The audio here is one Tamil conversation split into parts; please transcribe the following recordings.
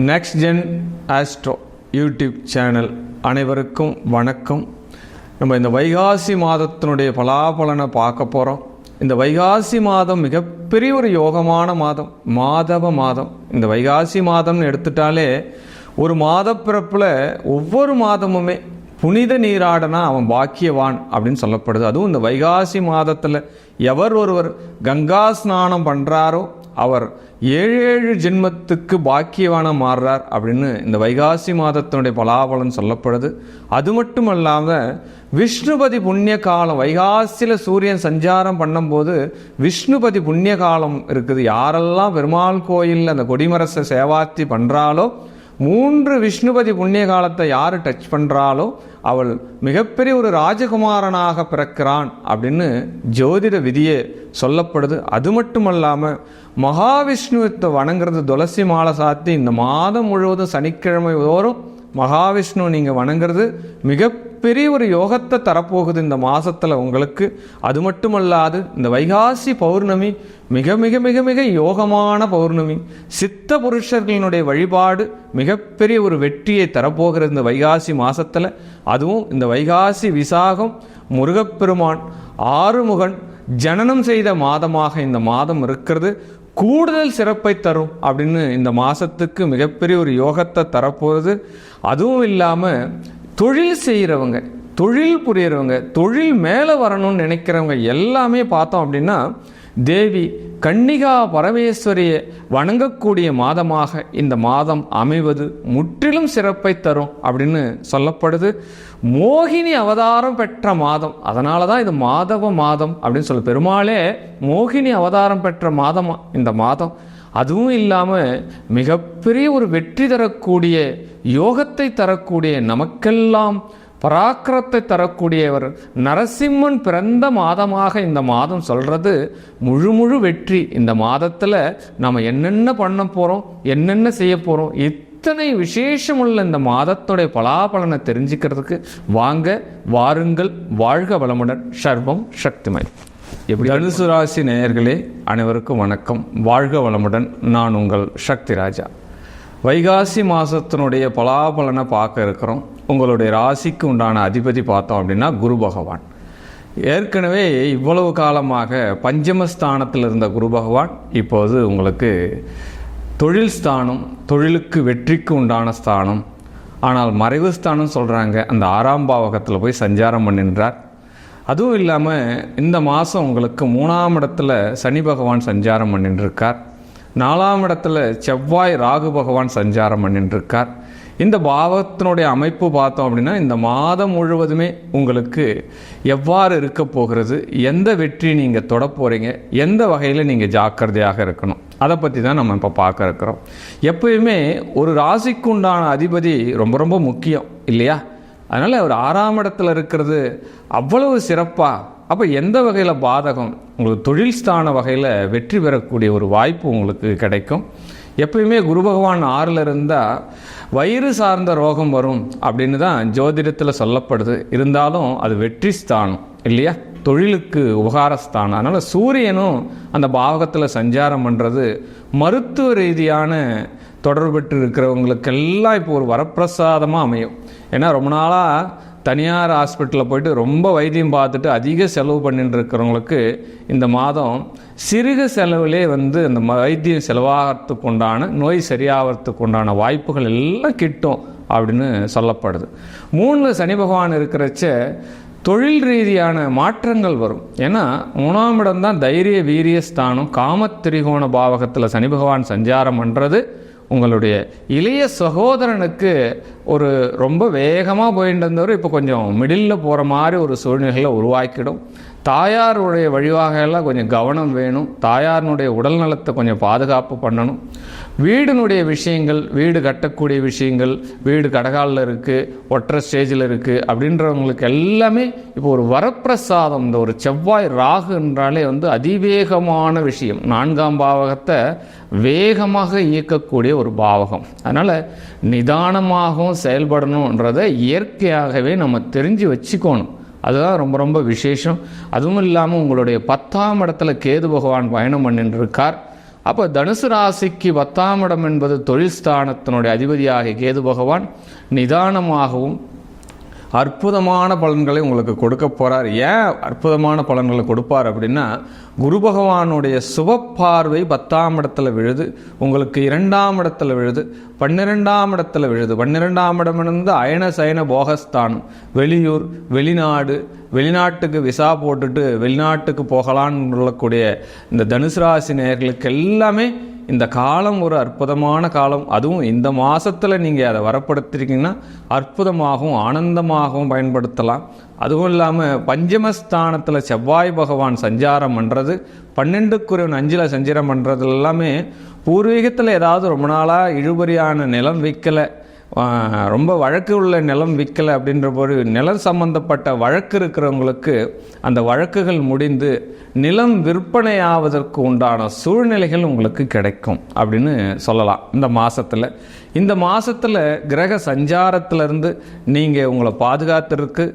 Next gen astro YouTube channel அனைவருக்கும் வணக்கம். நம்ம இந்த வைகாசி மாதத்தினுடைய பலாபலனை பார்க்க போகிறோம். இந்த வைகாசி மாதம் மிகப்பெரிய ஒரு யோகமான மாதம், மாதவ மாதம். இந்த வைகாசி மாதம்னு எடுத்துட்டாலே ஒரு மாதப்பிறப்பில் ஒவ்வொரு மாதமுமே புனித நீராடனா அவன் பாக்கியவான் அப்படின்னு சொல்லப்படுது. அதுவும் இந்த வைகாசி மாதத்தில் எவர் ஒருவர் கங்கா ஸ்நானம் பண்ணுறாரோ அவர் 7 ஜென்மத்துக்கு பாக்கியவான மாறுறார் அப்படின்னு இந்த வைகாசி மாதத்தினுடைய பலாபலன் சொல்லப்படுது. அது மட்டும் இல்லாமல் விஷ்ணுபதி புண்ணிய காலம், வைகாசியில் சூரியன் சஞ்சாரம் பண்ணும்போது விஷ்ணுபதி புண்ணிய காலம் இருக்குது. யாரெல்லாம் பெருமாள் கோயிலில் அந்த கொடிமரசை சேவாத்தி பண்ணுறாலோ 3 விஷ்ணுபதி புண்ணிய காலத்தை யார் டச் பண்ணுறாலோ அவள் மிகப்பெரிய ஒரு ராஜகுமாரனாக பிறக்கிறான் அப்படின்னு ஜோதிட விதியே சொல்லப்படுது. அது மட்டும் இல்லாமல் மகாவிஷ்ணுவை வணங்குறது, துளசி மாலை சாத்தி இந்த மாதம் முழுவதும் சனிக்கிழமை தோறும் மகாவிஷ்ணு நீங்கள் வணங்குறது மிகப்பெரிய ஒரு யோகத்தை தரப்போகுது இந்த மாதத்தில் உங்களுக்கு. அது மட்டுமல்லாது இந்த வைகாசி பௌர்ணமி மிக மிக மிக மிக யோகமான பௌர்ணமி. சித்த புருஷர்களினுடைய வழிபாடு மிகப்பெரிய ஒரு வெற்றியை தரப்போகிறது இந்த வைகாசி மாதத்தில். அதுவும் இந்த வைகாசி விசாகம் முருகப்பெருமான் ஆறுமுகன் ஜனனம் செய்த மாதமாக இந்த மாதம் இருக்கிறது. கூடுதல் சிறப்பை தரும் அப்படின்னு இந்த மாதத்துக்கு மிகப்பெரிய ஒரு யோகத்தை தரப்போகிறது. அதுவும் இல்லாமல் தொழில் செய்கிறவங்க, தொழில் புரியறவங்க, தொழில் மேலே வரணும்னு நினைக்கிறவங்க எல்லாமே பார்த்தோம் அப்படின்னா தேவி கன்னிகா பரமேஸ்வரியை வணங்கக்கூடிய மாதமாக இந்த மாதம் அமைவது முற்றிலும் சிறப்பை தரும் அப்படின்னு சொல்லப்படுது. மோகினி அவதாரம் பெற்ற மாதம், அதனால தான் இது மாதவ மாதம் அப்படின்னு சொல்ல. பெருமாளே மோகினி அவதாரம் பெற்ற மாதம் இந்த மாதம். அதுவும் இல்லாமல் மிகப்பெரிய ஒரு வெற்றி தரக்கூடிய யோகத்தை தரக்கூடிய நமக்கெல்லாம் பராக்கிரத்தை தரக்கூடியவர் நரசிம்மன் பிறந்த மாதமாக இந்த மாதம் சொல்கிறது முழு வெற்றி. இந்த மாதத்தில் நம்ம என்னென்ன பண்ண போகிறோம், என்னென்ன செய்ய போகிறோம், இத்தனை விசேஷமுள்ள இந்த மாதத்துடைய பலாபலனை தெரிஞ்சுக்கிறதுக்கு வாருங்கள். வாழ்க வளமுடன். சர்வம் சக்திமய். எப்படி தனுசு ராசி நேயர்களே அனைவருக்கும் வணக்கம். வாழ்க வளமுடன். நான் உங்கள் சக்தி ராஜா. வைகாசி மாதத்தினுடைய பலாபலனை பார்க்க இருக்கிறோம். உங்களுடைய ராசிக்கு உண்டான அதிபதி பார்த்தோம் அப்படின்னா குரு பகவான். ஏற்கனவே இவ்வளவு காலமாக பஞ்சமஸ்தானத்தில் இருந்த குரு பகவான் இப்போது உங்களுக்கு தொழில் ஸ்தானம், தொழிலுக்கு வெற்றிக்கு உண்டான ஸ்தானம், ஆனால் மறைவு ஸ்தானம் சொல்கிறாங்க, அந்த 6ஆம் பாவகத்தில் போய் சஞ்சாரம் பண்ணின்றார். அதுவும் இல்லாமல் இந்த மாதம் உங்களுக்கு 3ஆம் இடத்துல சனி பகவான் சஞ்சாரம் பண்ணிட்டுருக்கார். 4ஆம் இடத்துல செவ்வாய் ராகு பகவான் சஞ்சாரம் பண்ணிட்டுருக்கார். இந்த பாவத்தினுடைய அமைப்பு பார்த்தோம் அப்படின்னா இந்த மாதம் முழுவதுமே உங்களுக்கு எவ்வாறு இருக்க போகிறது, எந்த வெற்றி நீங்கள் தொட போகிறீங்க, எந்த வகையில் நீங்கள் ஜாக்கிரதையாக இருக்கணும், அதை பற்றி தான் நம்ம இப்போ பார்க்க இருக்கிறோம். எப்பயுமே ஒரு ராசிக்கு உண்டான அதிபதி ரொம்ப ரொம்ப முக்கியம் இல்லையா? அதனால் ஒரு 6ஆம் இடத்துல இருக்கிறது அவ்வளவு சிறப்பாக. அப்போ எந்த வகையில் பாதகம், உங்களுக்கு தொழில் ஸ்தான வகையில் வெற்றி பெறக்கூடிய ஒரு வாய்ப்பு உங்களுக்கு கிடைக்கும். எப்பயுமே குரு பகவான் 6ல் இருந்தால் வயிறு சார்ந்த ரோகம் வரும் அப்படின்னு தான் ஜோதிடத்தில் சொல்லப்படுது. இருந்தாலும் அது வெற்றி ஸ்தானம் இல்லையா, தொழிலுக்கு உபகாரஸ்தானம். அதனால் சூரியனும் அந்த பாவகத்தில் சஞ்சாரம் பண்ணுறது மருத்துவ ரீதியான தொடர்பு பெற்று இருக்கிறவங்களுக்கெல்லாம் இப்போ ஒரு வரப்பிரசாதமாக அமையும். ஏன்னா ரொம்ப நாளாக தனியார் ஹாஸ்பிட்டலில் போயிட்டு ரொம்ப வைத்தியம் பார்த்துட்டு அதிக செலவு பண்ணிட்டு இருக்கிறவங்களுக்கு இந்த மாதம் சிறுக செலவுலே அந்த வைத்தியம் செலவாகிறதுக்கு உண்டான, நோய் சரியாகிறதுக்கு உண்டான வாய்ப்புகள் எல்லாம் கிட்டும் அப்படின்னு சொல்லப்படுது. 3ல் சனி பகவான் இருக்கிறச்ச தொழில் ரீதியான மாற்றங்கள் வரும். ஏன்னா 3ஆம் இடம் தான் தைரிய வீரிய ஸ்தானம். காமத்திரிகோண பாவகத்தில் சனி பகவான் சஞ்சாரம் பண்ணுறது உங்களுடைய இளைய சகோதரனுக்கு ஒரு ரொம்ப வேகமாக போயிட்டு இருந்தவர் இப்போ கொஞ்சம் மிடில் போகிற மாதிரி ஒரு சூழ்நிலைகளை உருவாக்கிடும். தாயாருடைய வழிவாகையெல்லாம் கொஞ்சம் கவனம் வேணும். தாயாரினுடைய உடல் நலத்தை கொஞ்சம் பாதுகாப்பு பண்ணணும். வீடினுடைய விஷயங்கள், வீடு கட்டக்கூடிய விஷயங்கள், வீடு கடகாலில் இருக்குது, ஒற்றை ஸ்டேஜில் இருக்குது அப்படின்றவங்களுக்கு எல்லாமே இப்போ ஒரு வரப்பிரசாதம். இந்த ஒரு செவ்வாய் ராகு என்றாலே அதிவேகமான விஷயம். 4ஆம் பாவகத்தை வேகமாக இயக்கக்கூடிய ஒரு பாவகம். அதனால் நிதானமாகவும் செயல்படணுன்றதை இயற்கையாகவே நம்ம தெரிஞ்சு வச்சுக்கணும். அதுதான் ரொம்ப ரொம்ப விசேஷம். அதுவும் இல்லாமல் உங்களுடைய 10ஆம் இடத்துல கேது பகவான் பயணம் பண்ணிட்டு இருக்கார். அப்போ தனுசு ராசிக்கு 10ஆம் இடம் என்பது தொழில் ஸ்தானத்தினுடைய அதிபதியாகிய கேது பகவான் நிதானமாகவும் அற்புதமான பலன்களை உங்களுக்கு கொடுக்க போகிறார். ஏன் அற்புதமான பலன்களை கொடுப்பார் அப்படின்னா, குரு பகவானுடைய சுப பார்வை 10ஆம் இடத்துல விழுது, உங்களுக்கு 2ஆம் இடத்துல விழுது, 12ஆம் இடத்துல விழுது. 12ஆம் இடம் இருந்து அயன சயன போகஸ்தானம், வெளியூர், வெளிநாடு, வெளிநாட்டுக்கு விசா போட்டுட்டு வெளிநாட்டுக்கு போகலான்னு சொல்லக்கூடிய இந்த தனுசு ராசி நேயர்களுக்கு எல்லாமே இந்த காலம் ஒரு அற்புதமான காலம். அதுவும் இந்த மாதத்தில் நீங்கள் அதை வரப்படுத்திருக்கீங்கன்னா அற்புதமாகவும் ஆனந்தமாகவும் பயன்படுத்தலாம். அதுவும் இல்லாமல் பஞ்சமஸ்தானத்தில் செவ்வாய் பகவான் சஞ்சாரம் பண்ணுறது, 12க்குரிய 5ல் சஞ்சாரம் பண்ணுறது எல்லாமே பூர்வீகத்தில் ஏதாவது ரொம்ப நாளாக இழுபறியான நிலம் விற்கலை, ரொம்ப வழக்கு உள்ள நிலம் விற்கலை அப்படின்ற போது நிலம் சம்பந்தப்பட்ட வழக்கு இருக்கிறவங்களுக்கு அந்த வழக்குகள் முடிந்து நிலம் விற்பனையாவதற்கு உண்டான சூழ்நிலைகள் உங்களுக்கு கிடைக்கும் அப்படின்னு சொல்லலாம். இந்த மாதத்தில் கிரக சஞ்சாரத்திலிருந்து நீங்கள் உங்களை பாதுகாத்துருக்கு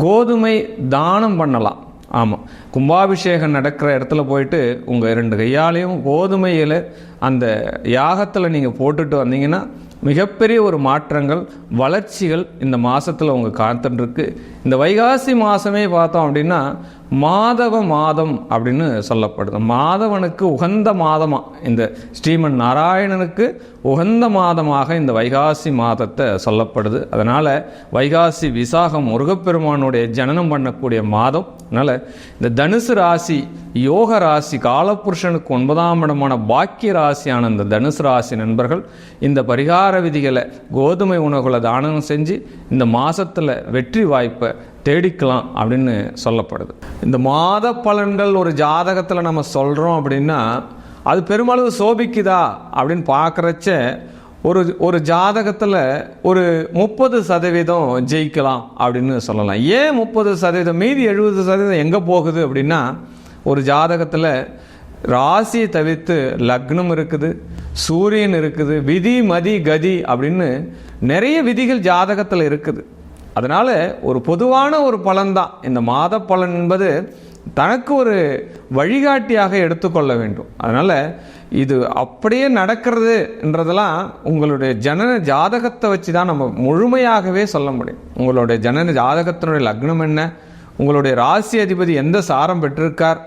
கோதுமை தானம் பண்ணலாம். ஆமாம், கும்பாபிஷேகம் நடக்கிற இடத்துல போயிட்டு உங்கள் 2 கையாலையும் கோதுமையில் அந்த யாகத்தில் நீங்கள் போட்டுட்டு வந்தீங்கன்னா மிகப்பெரிய ஒரு மாற்றங்கள், வளர்ச்சிகள் இந்த மாதத்தில் உங்கள் காத்துருக்கு. இந்த வைகாசி மாதமே பார்த்தோம் அப்படின்னா மாதவ மாதம் அப்படின்னு சொல்லப்படுது. மாதவனுக்கு உகந்த மாதமாக, இந்த ஸ்ரீமன் நாராயணனுக்கு உகந்த மாதமாக இந்த வைகாசி மாதத்தை சொல்லப்படுது. அதனால் வைகாசி விசாகம் முருகப்பெருமானுடைய ஜனனம் பண்ணக்கூடிய மாதம். அதனால் இந்த தனுசு ராசி யோக ராசி, காலபுருஷனுக்கு 9ஆம் இடமான பாக்கிய ராசியான இந்த தனுசு ராசி நண்பர்கள் இந்த பரிகார விதிகளை, கோதுமை உணவுகளை தானம் செஞ்சு இந்த மாதத்தில் வெற்றி வாய்ப்பை தேடிக்கலாம் அப்படின்னு சொல்லப்படுது. இந்த மாத பலன்கள் ஒரு ஜாதகத்தில் நம்ம சொல்கிறோம் அப்படின்னா அது பெருமளவு சோபிக்குதா அப்படின்னு பார்க்குறச்ச ஒரு ஜாதகத்தில் ஒரு 30% ஜெயிக்கலாம் அப்படின்னு சொல்லலாம். ஏன் 30%? மீதி 70% எங்கே போகுது அப்படின்னா, ஒரு ஜாதகத்தில் ராசியை தவிர்த்து லக்னம் இருக்குது, சூரியன் இருக்குது, விதி மதி கதி அப்படின்னு நிறைய விதிகள் ஜாதகத்தில் இருக்குது. அதனால் ஒரு பொதுவான ஒரு பலன்தான் இந்த மாத பலன் என்பது தனக்கு ஒரு வழிகாட்டியாக எடுத்துக்கொள்ள வேண்டும். அதனால் இது அப்படியே நடக்கிறதுன்றதெல்லாம் உங்களுடைய ஜனன ஜாதகத்தை வச்சு தான் நம்ம முழுமையாகவே சொல்ல முடியும். உங்களுடைய ஜனன ஜாதகத்தினுடைய லக்னம் என்ன, உங்களுடைய ராசி அதிபதி எந்த சாரம் பெற்றிருக்கார்,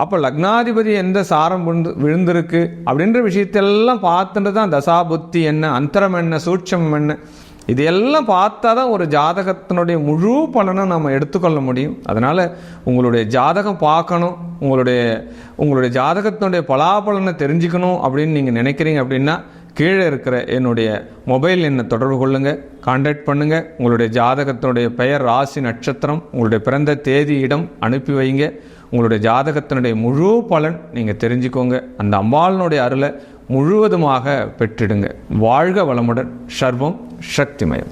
அப்போ லக்னாதிபதி எந்த சாரம் விழுந்திருக்கு அப்படின்ற விஷயத்தெல்லாம் பார்த்துட்டு தான் தசாபுத்தி என்ன, அந்தரம் என்ன, சூட்சம் என்ன, இதெல்லாம் பார்த்தா தான் ஒரு ஜாதகத்தினுடைய முழு பலனை நம்ம எடுத்துக்கொள்ள முடியும். அதனால் உங்களுடைய ஜாதகம் பார்க்கணும், உங்களுடைய ஜாதகத்தினுடைய பலாபலனை தெரிஞ்சுக்கணும் அப்படின்னு நீங்கள் நினைக்கிறீங்க அப்படின்னா கீழே இருக்கிற என்னுடைய மொபைல் எண்ணை தொடர்பு கொள்ளுங்கள், கான்டாக்ட் பண்ணுங்கள். உங்களுடைய ஜாதகத்தினுடைய பெயர், ராசி, நட்சத்திரம், உங்களுடைய பிறந்த தேதி, இடம் அனுப்பி வைங்க. உங்களுடைய ஜாதகத்தினுடைய முழு பலன் நீங்கள் தெரிஞ்சுக்கோங்க. அந்த அம்பாளினுடைய அருளை முழுவதுமாக பெற்றிடுங்க. வாழ்க வளமுடன். சர்வம் சக்திமயம்.